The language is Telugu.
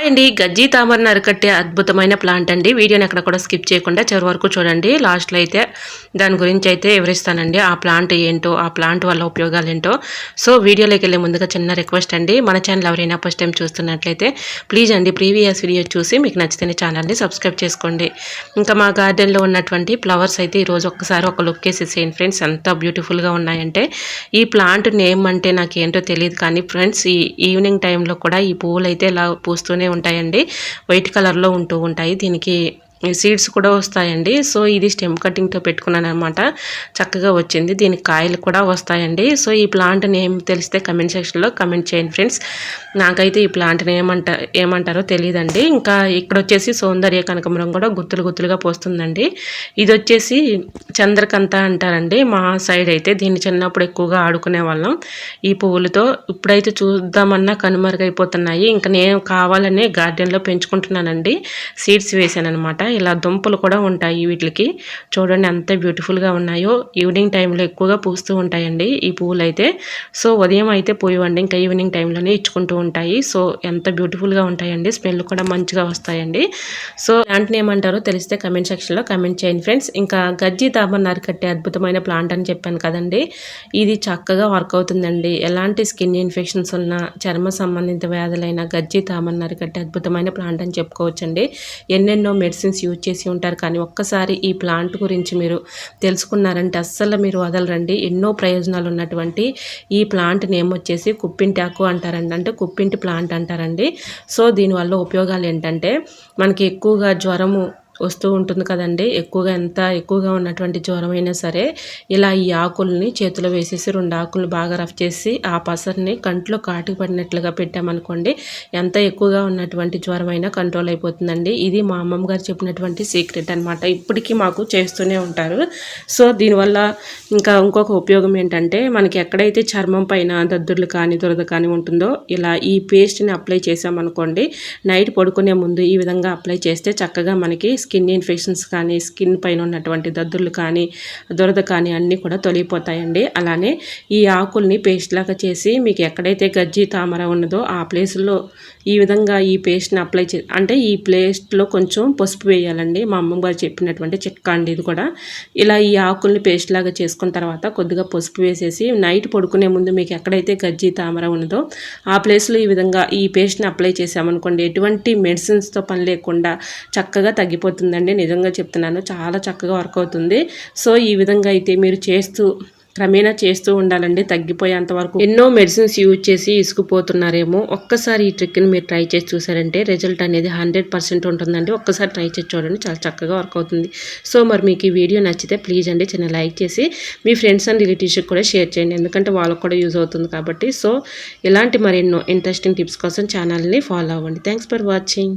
అండి గజ్జి తామరను అరికట్టే అద్భుతమైన ప్లాంట్ అండి. వీడియోని ఎక్కడ కూడా స్కిప్ చేయకుండా చివరి వరకు చూడండి. లాస్ట్లో అయితే దాని గురించి అయితే వివరిస్తానండి. ఆ ప్లాంట్ ఏంటో, ఆ ప్లాంట్ వల్ల ఉపయోగాలు ఏంటో. సో వీడియోలోకి వెళ్ళే ముందుగా చిన్న రిక్వెస్ట్ అండి, మన ఛానల్ ఎవరైనా ఫస్ట్ టైం చూస్తున్నట్లయితే ప్లీజ్ అండి ప్రీవియస్ వీడియో చూసి మీకు నచ్చితే ఛానల్ని సబ్స్క్రైబ్ చేసుకోండి. ఇంకా మా గార్డెన్లో ఉన్నటువంటి ఫ్లవర్స్ అయితే ఈరోజు ఒక్కసారి ఒక లుక్ వేసేసేయండి ఫ్రెండ్స్. ఎంత బ్యూటిఫుల్గా ఉన్నాయంటే, ఈ ప్లాంట్ నేమ్ అంటే నాకు ఏంటో తెలియదు కానీ ఫ్రెండ్స్, ఈ ఈవినింగ్ టైంలో కూడా ఈ పువ్వులు అయితే ఇలా పూస్తూనే ఉంటాయండి. వైట్ కలర్లో ఉంటూ ఉంటాయి. దీనికి సీడ్స్ కూడా వస్తాయండి. సో ఇది స్టెమ్ కటింగ్తో పెట్టుకున్నాను అనమాట. చక్కగా వచ్చింది. దీనికి కాయలు కూడా వస్తాయండి. సో ఈ ప్లాంట్ నేమ్ తెలిస్తే కమెంట్ సెక్షన్లో కమెంట్ చేయండి ఫ్రెండ్స్. నాకైతే ఈ ప్లాంట్ ఏమంటారో తెలియదండి. ఇంకా ఇక్కడ వచ్చేసి సౌందర్య కనకమరం కూడా గుత్తులు గుత్తులుగా పోస్తుందండి. ఇది వచ్చేసి చంద్రకంత అంటారండి మా సైడ్ అయితే. దీన్ని చిన్నప్పుడు ఎక్కువగా ఆడుకునే వాళ్ళం ఈ పువ్వులతో. ఇప్పుడైతే చూద్దామన్నా కనుమరుగైపోతున్నాయి. ఇంకా నేను కావాలనే గార్డెన్లో పెంచుకుంటున్నానండి. సీడ్స్ వేసాను అనమాట. ఇలా దుంపలు కూడా ఉంటాయి వీటికి. చూడండి ఎంత బ్యూటిఫుల్గా ఉన్నాయో. ఈవినింగ్ టైంలో ఎక్కువగా పూస్తూ ఉంటాయండి ఈ పువ్వులు అయితే. సో ఉదయం అయితే పూయవండి, ఇంకా ఈవినింగ్ టైంలోనే ఇచ్చుకుంటూ ఉంటాయి. సో ఎంత బ్యూటిఫుల్గా ఉంటాయండి. స్మెల్ కూడా మంచిగా వస్తాయండి. సో ప్లాంట్ని ఏమంటారో తెలిస్తే కమెంట్ సెక్షన్లో కమెంట్ చేయండి ఫ్రెండ్స్. ఇంకా గజ్జి తామరను అరికట్టే అద్భుతమైన ప్లాంట్ అని చెప్పాను కదండి. ఇది చక్కగా వర్క్ అవుతుందండి. ఎలాంటి స్కిన్ ఇన్ఫెక్షన్స్ ఉన్నా, చర్మ సంబంధిత వ్యాధులైన గజ్జి తామరను అరికట్టే అద్భుతమైన ప్లాంట్ అని చెప్పుకోవచ్చండి. ఎన్నెన్నో మెడిసిన్స్ యూజ్ చేసి ఉంటారు కానీ ఒక్కసారి ఈ ప్లాంట్ గురించి మీరు తెలుసుకున్నారంటే అస్సలు మీరు వదలరండి. ఎన్నో ప్రయోజనాలు ఉన్నటువంటి ఈ ప్లాంట్ నేమ్ వచ్చేసి కుప్పింటాకు అంటారండి. అంటే కుప్పింటి ప్లాంట్ అంటారండి. సో దీనివల్ల ఉపయోగాలు ఏంటంటే, మనకి ఎక్కువగా జ్వరము వస్తూ ఉంటుంది కదండి. ఎంత ఎక్కువగా ఉన్నటువంటి జ్వరమైనా సరే ఇలా ఈ ఆకుల్ని చేతిలో వేసేసి 2 ఆకులు బాగా రఫ్ చేసి ఆ పసరిని కంట్లో కాటికి పడినట్లుగా పెట్టామనుకోండి, ఎంత ఎక్కువగా ఉన్నటువంటి జ్వరమైనా కంట్రోల్ అయిపోతుందండి. ఇది మా అమ్మమ్మ గారు చెప్పినటువంటి సీక్రెట్ అనమాట. ఇప్పటికీ మాకు చేస్తూనే ఉంటారు. సో దీనివల్ల ఇంకా ఇంకొక ఉపయోగం ఏంటంటే, మనకి ఎక్కడైతే చర్మం పైన దద్దుర్లు కానీ దురద కానీ ఉంటుందో ఇలా ఈ పేస్ట్ని అప్లై చేసామనుకోండి, నైట్ పడుకునే ముందు ఈ విధంగా అప్లై చేస్తే చక్కగా మనకి స్కిన్ ఇన్ఫెక్షన్స్ కానీ, స్కిన్ పైన ఉన్నటువంటి దద్దుర్లు కానీ, దురద కానీ అన్నీ కూడా తొలగిపోతాయండి. అలానే ఈ ఆకుల్ని పేస్ట్ లాగా చేసి మీకు ఎక్కడైతే గజ్జి తామర ఉన్నదో ఆ ప్లేస్లో ఈ విధంగా ఈ పేస్ట్ని అప్లై అంటే ఈ పేస్ట్లో కొంచెం పసుపు వేయాలండి. మా అమ్మమ్మ గారు చెప్పినటువంటి చిట్కా అండి ఇది కూడా. ఇలా ఈ ఆకుల్ని పేస్ట్ లాగా చేసుకున్న తర్వాత కొద్దిగా పసుపు వేసేసి నైట్ పడుకునే ముందు మీకు ఎక్కడైతే గజ్జి తామర ఉన్నదో ఆ ప్లేస్లో ఈ విధంగా ఈ పేస్ట్ని అప్లై చేసామనుకోండి, ఎటువంటి మెడిసిన్స్తో పని లేకుండా చక్కగా తగ్గిపోతుందండి. నిజంగా చెప్తున్నాను, చాలా చక్కగా వర్క్ అవుతుంది. సో ఈ విధంగా అయితే మీరు క్రమేణా చేస్తూ ఉండాలండి తగ్గిపోయేంత వరకు. ఎన్నో మెడిసిన్స్ యూజ్ చేసి ఇసుకుపోతున్నారేమో, ఒక్కసారి ఈ ట్రిక్ని మీరు ట్రై చేసి చూసారంటే రిజల్ట్ అనేది 100% ఉంటుందండి. ఒక్కసారి ట్రై చేసి చూడండి, చాలా చక్కగా వర్క్ అవుతుంది. సో మరి మీకు ఈ వీడియో నచ్చితే ప్లీజ్ అండి చిన్న లైక్ చేసి మీ ఫ్రెండ్స్ అండ్ రిలేటివ్స్కి కూడా షేర్ చేయండి, ఎందుకంటే వాళ్ళకు కూడా యూజ్ అవుతుంది కాబట్టి. సో ఇలాంటి మరెన్నో ఇంట్రెస్టింగ్ టిప్స్ కోసం ఛానల్ని ఫాలో అవ్వండి. Thanks for watching.